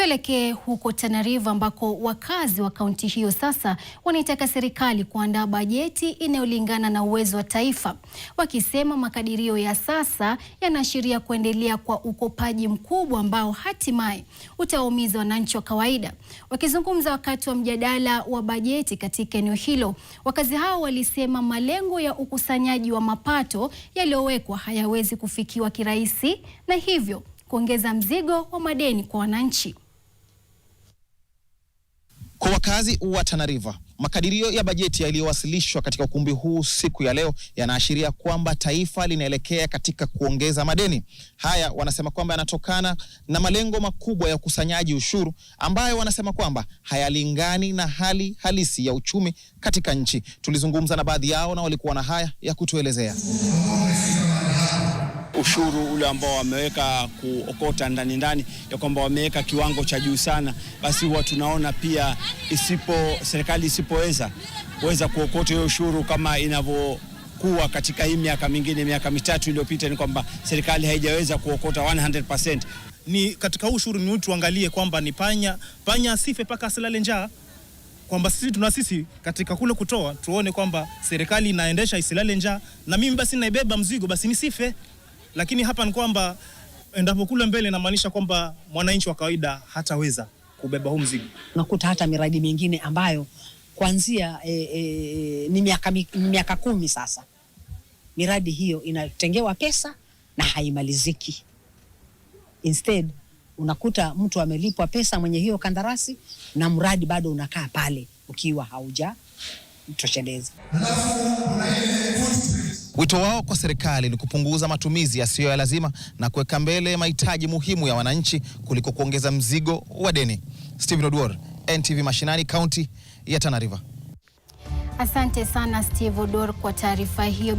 Tuelekee huko Tana River ambako wakazi wa kaunti hiyo sasa wanaitaka serikali kuandaa bajeti inayolingana na uwezo wa taifa, wakisema makadirio ya sasa yanaashiria kuendelea kwa ukopaji mkubwa ambao hatimaye utawaumiza wananchi wa kawaida. Wakizungumza wakati wa mjadala wa bajeti katika eneo hilo, wakazi hao walisema malengo ya ukusanyaji wa mapato yaliyowekwa hayawezi kufikiwa kirahisi na hivyo kuongeza mzigo wa madeni kwa wananchi. Kwa wakazi wa Tana River, makadirio ya bajeti yaliyowasilishwa katika ukumbi huu siku ya leo yanaashiria kwamba taifa linaelekea katika kuongeza madeni. Haya wanasema kwamba yanatokana na malengo makubwa ya ukusanyaji ushuru ambayo wanasema kwamba hayalingani na hali halisi ya uchumi katika nchi. Tulizungumza na baadhi yao na walikuwa na haya ya kutuelezea. Ushuru ule ambao wameweka kuokota ndani ya kwamba wameweka kiwango cha juu sana, basi huwa tunaona pia serikali isipoweza kuokota hiyo ushuru kama inavyokuwa katika hii miaka mingine, miaka mitatu iliyopita, ni kwamba serikali haijaweza kuokota 100%. Ni katika ushuru ni tuangalie kwamba ni panya asife paka asilale njaa, kwamba sisi katika kule kutoa tuone kwamba serikali inaendesha isilale njaa, na mimi basi naibeba mzigo basi nisife. Lakini hapa ni kwamba endapo kule mbele inamaanisha kwamba mwananchi wa kawaida hataweza kubeba huu mzigo. Nakuta hata miradi mingine ambayo kuanzia ni miaka 10 sasa, miradi hiyo inatengewa pesa na haimaliziki. Instead unakuta mtu amelipwa pesa mwenye hiyo kandarasi na mradi bado unakaa pale ukiwa haujatosheleza. Wito wao kwa serikali ni kupunguza matumizi yasiyo ya lazima na kuweka mbele mahitaji muhimu ya wananchi kuliko kuongeza mzigo wa deni. Stephen Oduor, NTV Mashinani, kaunti ya Tana River. Asante sana Steve Oduor kwa taarifa hiyo.